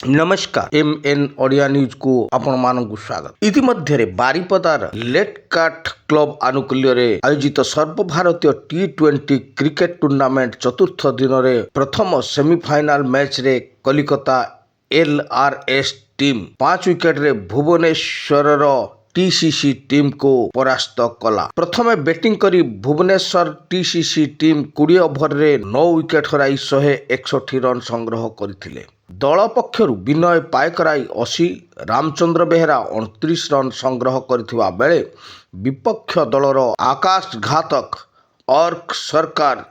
नमस्कार MN Odia news को आपण मानक स्वागत। इतिमध्य बारिपदार लेट काट क्लब आनुकूल्य आयोजित सर्वभारतीय टी20 क्रिकेट टूर्नामेंट चतुर्थ दिन में प्रथम सेमिफाइनाल मैच रे कलिकता एलआरएस टीम 5 विकेट रे भुवनेश्वर टीसीसी टीम को परास्त कला। प्रथमे बैटिंग करी भुवनेश्वर टीसीसी टीम 20 ओभर रे 9 विकेट हराई 161 रन संग्रह करथिले। दल पक्षरु विनय पायकराई 80, रामचंद्र बेहेरा 29 रन संग्रह करथिबा बेले विपक्ष दलर आकाश घातक अर्क सरकार,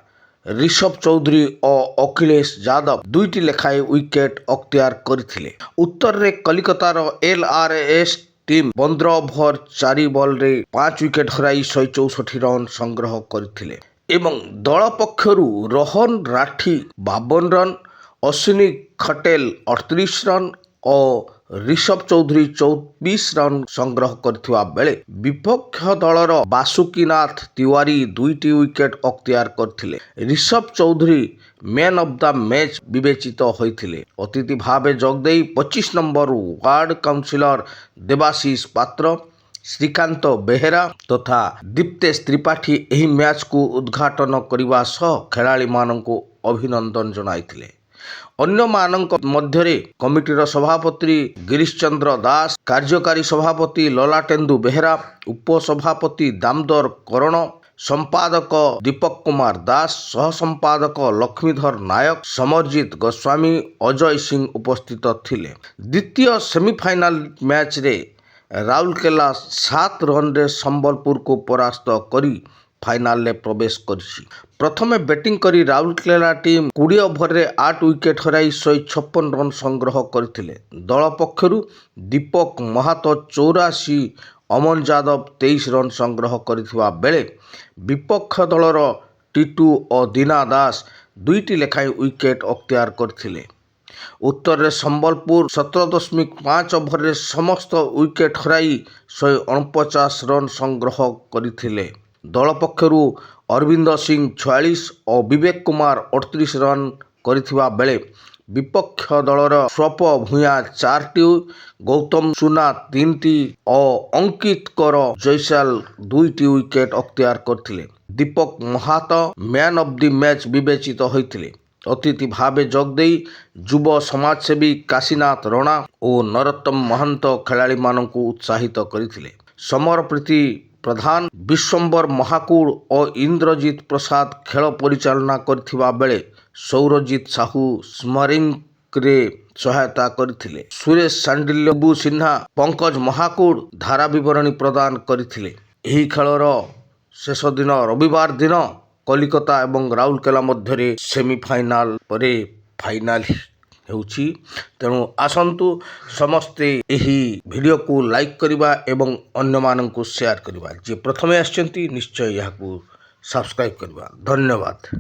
ऋषभ चौधरी और अखिलेश यादव 2टी लेखाएं विकेट अख्तियार करथिले। उत्तर रे कलिकतार एलआरएस टीम 15 ओभर 4 बॉल रे 5 विकेट हराई 164 रन संग्रह करथिले एवं दल पक्षरु रोहन राठी 52 रन, अश्विनी खटेल 38 रन और ऋषभ चौधरी 24 रन संग्रह करथिबा बेले विपक्ष दलर बासुकीनाथ तिवारी 2टी विकेट अख्तियार करथिले। Rishabh Chaudhary man of the match विवेचित होइथिले। अतिथि भावे Jogdei 25 number ward councillor Debashish Patra, Srikanth Behera तथा दीप्तेश त्रिपाठी एही मैच को उद्घाटन करने सह खेलाड़ी माननकु अभिनंदन जनाइथिले। अन्य मानक मध्यरे कमिटीर सभापति गिरीश चंद्र दास, कार्यकारी सभापति ललाटेन्दु बेहेरा, उपसभापति दामोदर करण, संपादक दीपक कुमार दास, सह संपादक लक्ष्मीधर नायक, समरजीत गोस्वामी, अजय सिंह उपस्थित थिले। द्वितीय सेमिफाइनाल मैच रे राउरकेला 7 रन रे संबलपुर को परास्त करी फाइनाल रे प्रवेश करछि। प्रथमे बैटिंग करी राउरकेला टीम 20 ओभर रे 8 विकेट हराई 156 रन संग्रह करथिले। दल पक्षरु दीपक महातो 84, अमन यादव 23 रन संग्रह करथिबा बेले विपक्ष दलर टीटू और दीना दास 2टी लेखाएं विकेट अख्तियार करथिले। उत्तर रे संबलपुर 17.5 ओभर रे समस्त विकेट हराई 149 रन संग्रह करथिले। दल पक्षरु अरविंद सिंह 46 और विवेक कुमार 38 रन करथिबा बेले विपक्ष दलर स्वप भूया 4टी, गौतम सुना 3टी और अंकित कर जयसाल 2टी विकेट अख्तियार करथिले। दीपक महातो मैन ऑफ द मैच विवेचित होइथिले। अतिथि भावे जोगदेई युव समाजसेवी काशीनाथ राणा और नरोत्तम महंत खेलाड़ी माननकु उत्साहित करथिले। समरप्रीति प्रधान, विश्वंबर महाकूड़ और इंद्रजीत प्रसाद खेल परिचालना करथिबा बेले सौरजीत साहू स्मरिंग रे सहायता करथिले। सुरेश सांडिल्यबू सिन्हा, पंकज महाकूड़ धारा विवरणी प्रदान करथिले। एही खेलर शेष दिन रविवार दिन कलिकता एवं राउरकेला मध्यरे सेमिफाइनाल परे फाइनाल हेउछि। तेणु आसंतु समस्ते एही वीडियो को लाइक करिबा एवं अन्य माननकु शेयर करिबा। जे प्रथमे आछंती निश्चय याकू सब्सक्राइब करिबा। धन्यवाद।